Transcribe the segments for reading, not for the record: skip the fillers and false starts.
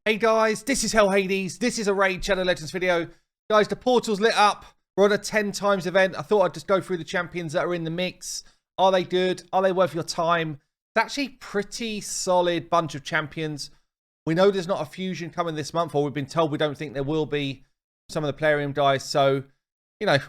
Hey guys, this is Hell Hades. This is a Raid Shadow Legends video. Guys, the portal's lit up. We're on a 10 times event. I thought I'd just go through the champions that are in the mix. Are they good? Are they worth your time? It's actually pretty solid bunch of champions. We know there's not a fusion coming this month, or we've been told we don't think there will be some of the Plarium guys. So, you know,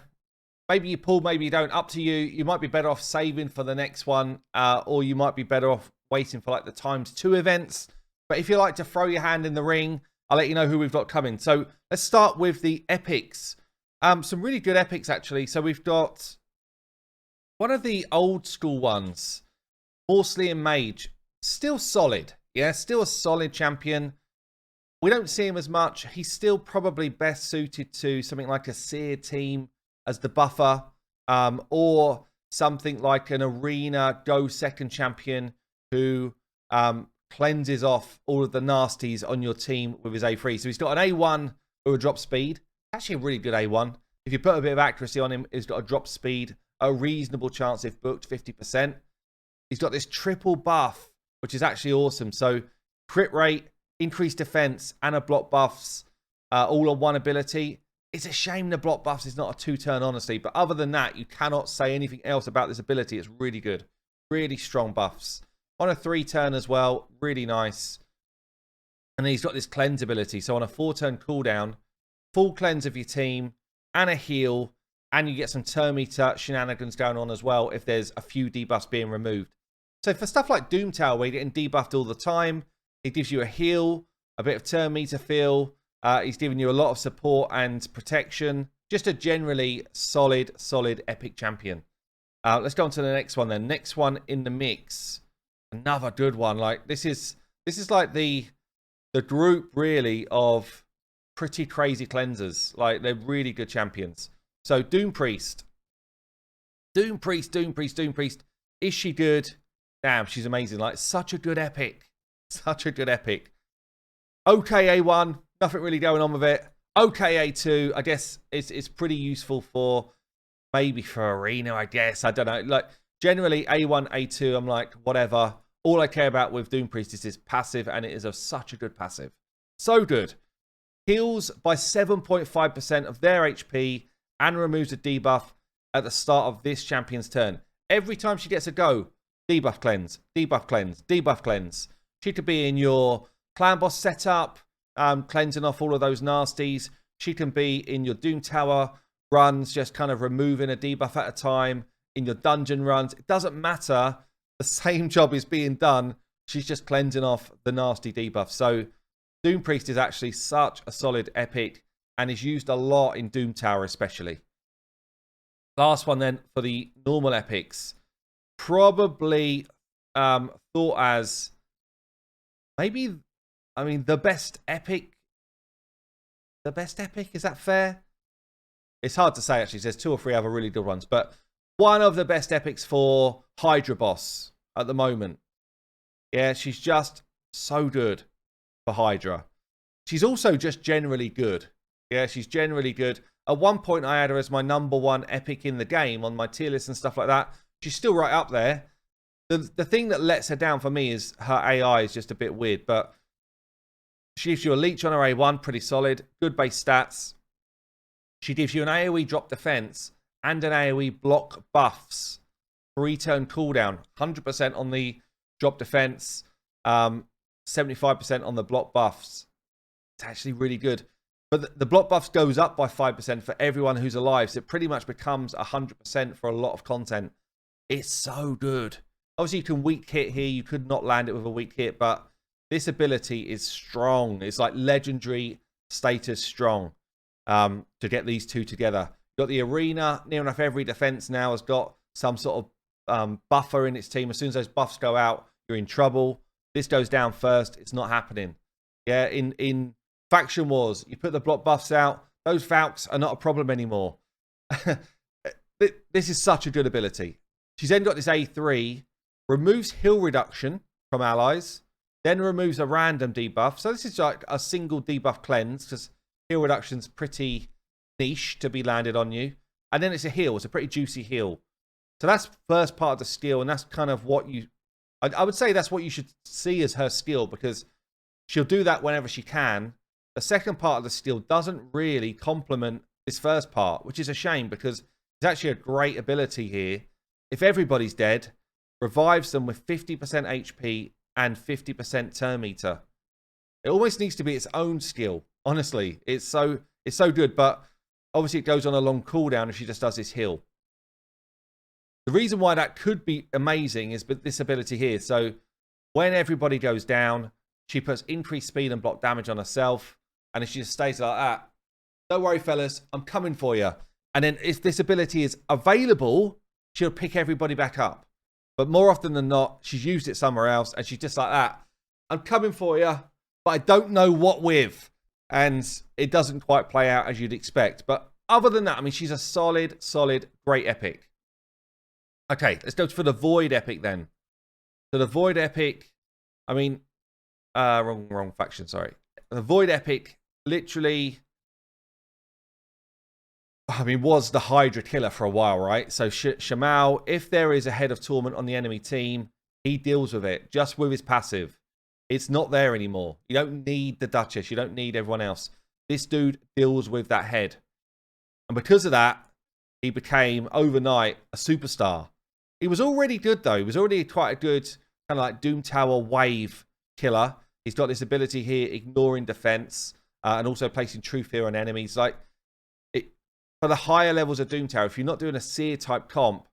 maybe you pull, maybe you don't. Up to you. You might be better off saving for the next one, or you might be better off waiting for like the ×2 events. But if you like to throw your hand in the ring, I'll let you know who we've got coming. So let's start with the epics. Some really good epics, actually. So we've got one of the old school ones, Mausoleum Mage. Still solid. Yeah, still a solid champion. We don't see him as much. He's still probably best suited to something like a Seer team as the buffer, or something like an Arena Go second champion who cleanses off all of the nasties on your team with his A3. So he's got an A1 or a drop speed. Actually a really good A1. If you put a bit of accuracy on him, he's got a drop speed, a reasonable chance if booked, 50%. He's got this triple buff, which is actually awesome. So crit rate, increased defense, and a block buffs, all on one ability. It's a shame the block buffs is not a 2-turn, honestly. But other than that, you cannot say anything else about this ability. It's really good. Really strong buffs. On a 3-turn as well, really nice. And he's got this cleanse ability. So on a 4-turn cooldown, full cleanse of your team and a heal. And you get some turn meter shenanigans going on as well if there's a few debuffs being removed. So for stuff like Doom Tower, where you're getting debuffed all the time, it gives you a heal, a bit of turn meter feel. He's giving you a lot of support and protection. Just a generally solid epic champion. Let's go on to the next one then. Next one in the mix. Another good one. Like this is like the group really of pretty crazy cleansers. Like they're really good champions. So Doompriest. Doompriest. Is she good? Damn, she's amazing. Like such a good epic. Such a good epic. Okay, A1. Nothing really going on with it. Okay, A2. I guess it's pretty useful for maybe for Arena, I guess. I don't know. Like generally, A1, A2, I'm like, whatever. All I care about with Doompriest is his passive, and it is such a good passive. So good. Heals by 7.5% of their HP and removes a debuff at the start of this champion's turn. Every time she gets a go, debuff cleanse, debuff cleanse, debuff cleanse. She could be in your clan boss setup, cleansing off all of those nasties. She can be in your Doom Tower runs, just kind of removing a debuff at a time. In your dungeon runs, it doesn't matter. The same job is being done. She's just cleansing off the nasty debuff. So Doompriest is actually such a solid epic and is used a lot in Doom Tower especially. Last one then for the normal epics. Probably thought as maybe, I mean, the best epic. The best epic, is that fair? It's hard to say actually. There's 2 or 3 other really good ones, but one of the best epics for Hydra boss at the moment. Yeah, she's just so good for Hydra. She's also just generally good. Yeah, she's generally good. At one point, I had her as my #1 epic in the game on my tier list and stuff like that. She's still right up there. The thing that lets her down for me is her AI is just a bit weird, but she gives you a leech on her A1, pretty solid. Good base stats. She gives you an AoE drop defense and an AoE block buffs. 3-turn cooldown. 100% on the drop defense. 75% on the block buffs. It's actually really good. But the block buffs goes up by 5% for everyone who's alive. So it pretty much becomes 100% for a lot of content. It's so good. Obviously, you can weak hit here. You could not land it with a weak hit. But this ability is strong. It's like legendary status strong. To get these two together. You've got the Arena. Near enough every defense now has got some sort of buffer in its team. As soon as those buffs go out, you're in trouble. This goes down first. It's not happening. Yeah, in Faction Wars, you put the block buffs out. Those Valks are not a problem anymore. This is such a good ability. She's then got this A3. Removes heal reduction from allies. Then removes a random debuff. So this is like a single debuff cleanse, because heal reduction's pretty niche to be landed on you. And then it's a heal. It's a pretty juicy heal. So that's first part of the skill, and that's kind of what you... I would say that's what you should see as her skill, because She'll do that whenever she can. The second part of the skill doesn't really complement this first part, which is a shame because it's actually a great ability here. If everybody's dead, revives them with 50% HP and 50% turn meter. It almost needs to be its own skill. Honestly, it's so good, but obviously it goes on a long cooldown if she just does this heal. The reason why that could be amazing is this ability here. So when everybody goes down, she puts increased speed and block damage on herself. And if she just stays like that, don't worry, fellas, I'm coming for you. And then if this ability is available, she'll pick everybody back up. But more often than not, she's used it somewhere else. And she's just like that. I'm coming for you, but I don't know what with. And it doesn't quite play out as you'd expect. But other than that, I mean, she's a solid, great epic. Okay, let's go for the Void epic then. So the Void epic, I mean, wrong faction, sorry. The Void epic literally, I mean, was the Hydra killer for a while, right? So Shamael, if there is a head of torment on the enemy team, he deals with it just with his passive. It's not there anymore. You don't need the Duchess. You don't need everyone else. This dude deals with that head. And because of that, he became overnight a superstar. He was already good, though. He was already quite a good kind of like Doom Tower wave killer. He's got this ability here, ignoring defense, and also placing true fear on enemies. Like, for the higher levels of Doom Tower, if you're not doing a Seer type comp,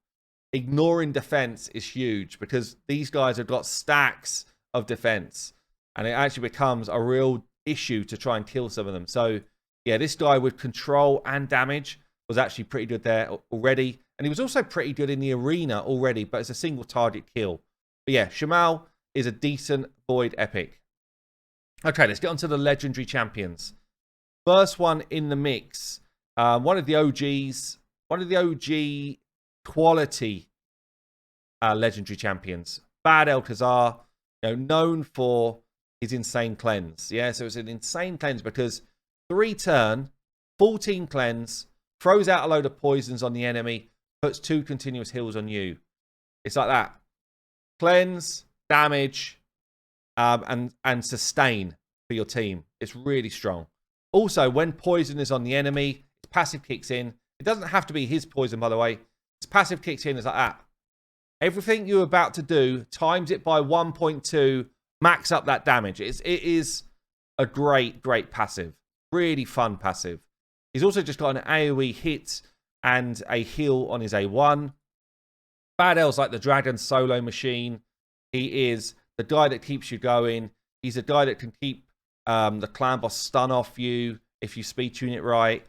ignoring defense is huge because these guys have got stacks of defense, and it actually becomes a real issue to try and kill some of them. So, yeah, this guy with control and damage was actually pretty good there already. And he was also pretty good in the arena already, but it's a single target kill. But yeah, Shamael is a decent Void epic. Okay, let's get on to the legendary champions. First one in the mix. One of the OGs, one of the OG quality legendary champions. Bad-el-Kazar, known for his insane cleanse. Yeah, so it's an insane cleanse because 3 turn, 14 cleanse, throws out a load of poisons on the enemy, puts 2 continuous heals on you. It's like that. Cleanse, damage, and sustain for your team. It's really strong. Also, when poison is on the enemy, its passive kicks in. It doesn't have to be his poison, by the way. Its passive kicks in is like that. Everything you're about to do, times it by 1.2, max up that damage. It is a great passive. Really fun passive. He's also just got an AoE hit and a heal on his A1. Bad-el's like the Dragon solo machine. He is the guy that keeps you going. He's a guy that can keep the clan boss stun off you if you speed tune it right,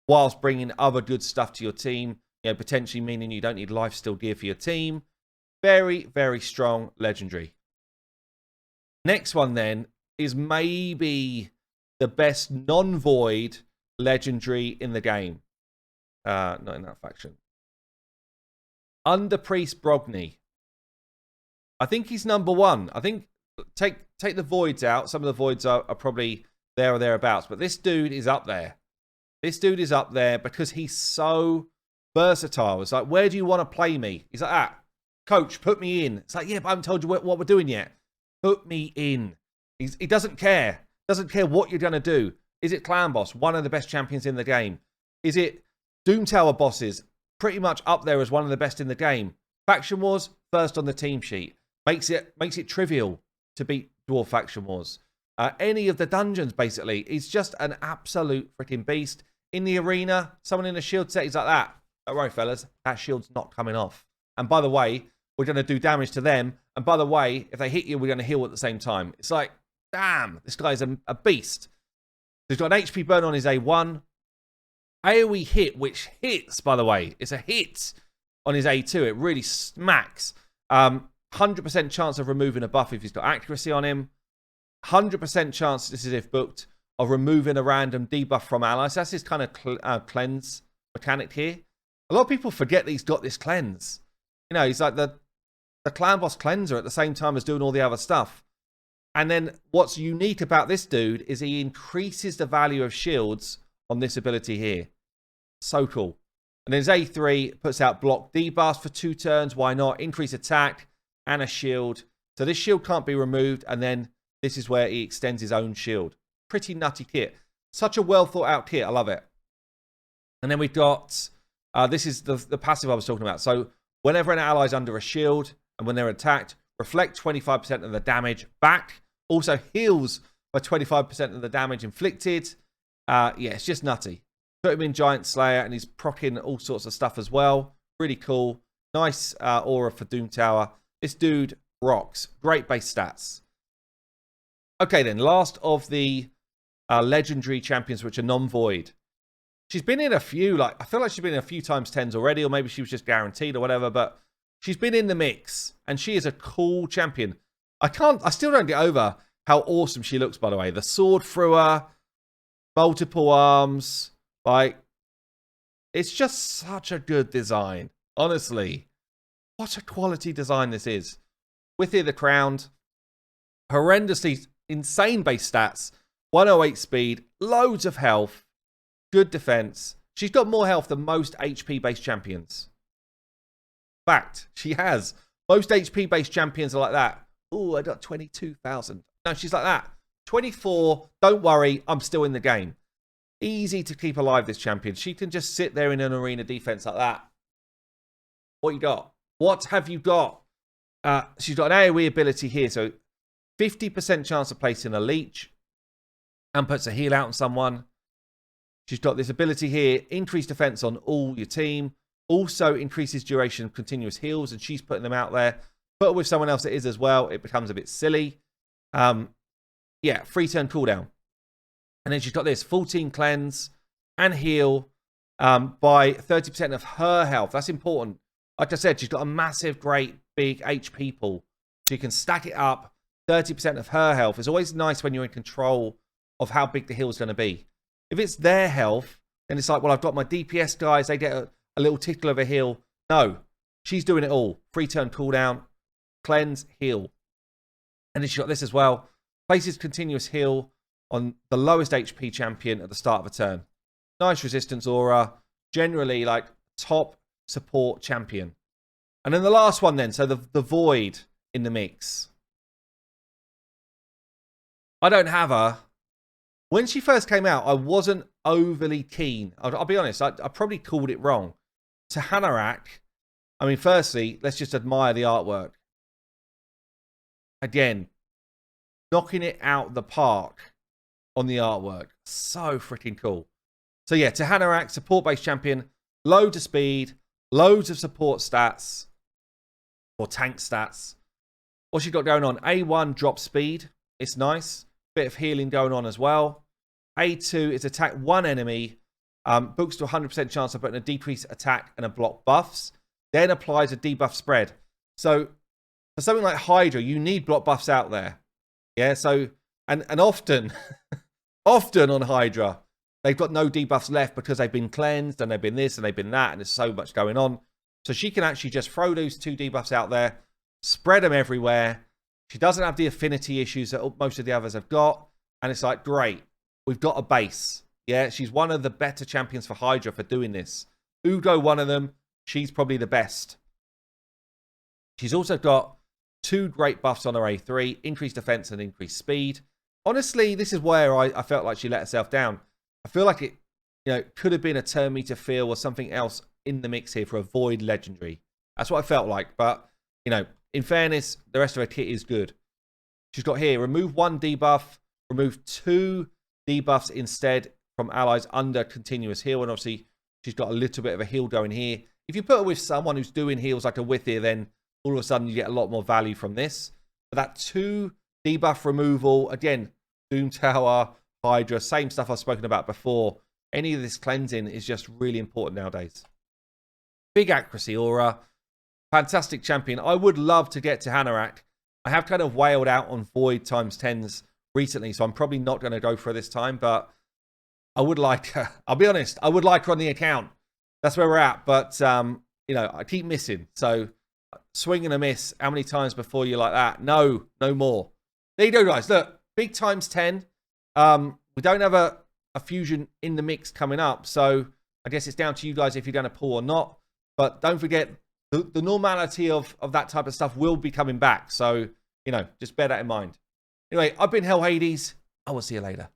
whilst bringing other good stuff to your team. Potentially meaning you don't need lifesteal gear for your team. Very strong legendary. Next one then is maybe the best non-void legendary in the game. Not in that faction. Underpriest Brogni. I think he's number 1. I think take the voids out. Some of the voids are probably there or thereabouts, but this dude is up there. This dude is up there because he's so versatile. It's like, where do you want to play me? He's like, coach, put me in. It's like, yeah, but I haven't told you what we're doing yet. Put me in. He doesn't care. Doesn't care what you're going to do. Is it clan boss? One of the best champions in the game. Is it Doom Tower bosses? Pretty much up there as one of the best in the game. Faction Wars, first on the team sheet. Makes it trivial to beat Dwarf Faction Wars. Any of the dungeons, basically. He's just an absolute freaking beast. In the arena, someone in a shield set, he's like that. Don't worry, fellas. That shield's not coming off. And by the way, we're going to do damage to them. And by the way, if they hit you, we're going to heal at the same time. It's like, damn, this guy's a beast. He's got an HP burn on his A1. AoE hit, which hits, by the way. It's a hit on his A2. It really smacks. 100% chance of removing a buff if he's got accuracy on him. 100% chance, this is if booked, of removing a random debuff from allies. That's his kind of cleanse mechanic here. A lot of people forget that he's got this cleanse. He's like the clan boss cleanser at the same time as doing all the other stuff. And then what's unique about this dude is he increases the value of shields on this ability here. So cool. And then his A3 puts out block debuffs for 2 turns. Why not? Increase attack and a shield. So this shield can't be removed. And then this is where he extends his own shield. Pretty nutty kit. Such a well thought out kit. I love it. And then we've got, this is the passive I was talking about. So whenever an ally is under a shield and when they're attacked, reflect 25% of the damage back. Also heals by 25% of the damage inflicted. Yeah, it's just nutty. Put him in Giant Slayer and he's proccing all sorts of stuff as well. Really cool. Nice aura for Doom Tower. This dude rocks. Great base stats. Okay then, last of the legendary champions which are non-void. She's been in a few, like, I feel like she's been in a few times 10s already, or maybe she was just guaranteed or whatever, but she's been in the mix and she is a cool champion. I still don't get over how awesome she looks, by the way. The sword through her, multiple arms, like, it's just such a good design. Honestly, what a quality design this is. Wythir the Crowned, horrendously insane base stats, 108 speed, loads of health, good defense. She's got more health than most HP-based champions. Fact, she has. Most HP-based champions are like that. Oh, I got 22,000. No, she's like that. 24, don't worry, I'm still in the game. Easy to keep alive, this champion. She can just sit there in an arena defense like that. What you got? What have you got? She's got an AoE ability here, so 50% chance of placing a leech and puts a heal out on someone. She's got this ability here, increase defense on all your team. Also increases duration of continuous heals, and she's putting them out there. Put her with someone else that is as well, it becomes a bit silly. Yeah, free turn cooldown. And then she's got this, full team cleanse and heal by 30% of her health. That's important. Like I said, she's got a massive, great, big HP pool. So you can stack it up. 30% of her health. It's always nice when you're in control of how big the heal is going to be. If it's their health, then it's like, well, I've got my DPS guys. They get a little tickle of a heal. No, she's doing it all. Free turn cooldown, cleanse, heal. And then she's got this as well. Places continuous heal on the lowest HP champion at the start of a turn. Nice resistance aura. Generally, like, top support champion. And then the last one then. So the Void in the mix. I don't have her. When she first came out, I wasn't overly keen. I'll be honest, I probably called it wrong. Tuhanarak, I mean, firstly, let's just admire the artwork. Again, knocking it out the park on the artwork. So freaking cool. So yeah, Tuhanarak, support-based champion, loads of speed, loads of support stats, or tank stats. What's she got going on? A1, drop speed. It's nice. Bit of healing going on as well. A2 is attack one enemy. Books to 100% chance of putting a decrease attack and a block buffs. Then applies a debuff spread. So for something like Hydra, you need block buffs out there. Yeah, so, and often, often on Hydra, they've got no debuffs left because they've been cleansed and they've been this and they've been that and there's so much going on. So she can actually just throw those two debuffs out there, spread them everywhere. She doesn't have the affinity issues that most of the others have got. And it's like, great, we've got a base. Yeah, she's one of the better champions for Hydra for doing this. Uugo, one of them. She's probably the best. She's also got two great buffs on her A3, increased defense and increased speed. Honestly, this is where I felt like she let herself down. I feel like it, could have been a turn meter feel or something else in the mix here for a Void Legendary. That's what I felt like. But, in fairness, the rest of her kit is good. She's got here, remove one debuff, remove two debuffs instead from allies under continuous heal. And obviously, she's got a little bit of a heal going here. If you put her with someone who's doing heals like a Wythir, then all of a sudden you get a lot more value from this. But that two debuff removal, again, Doom Tower, Hydra, same stuff I've spoken about before. Any of this cleansing is just really important nowadays. Big accuracy aura. Fantastic champion. I would love to get to Tuhanarak. I have kind of wailed out on Void times 10s recently, so I'm probably not going to go for this time, but I would like her. I'll be honest, I would like her on the account. That's where we're at, but, I keep missing. So, swing and a miss. How many times before you're like that? No, no more. There you go, guys. Look, big times 10. We don't have a fusion in the mix coming up, so I guess it's down to you guys if you're going to pull or not. But don't forget, the normality of that type of stuff will be coming back. So, just bear that in mind. Anyway, I've been Hell Hades. I will see you later.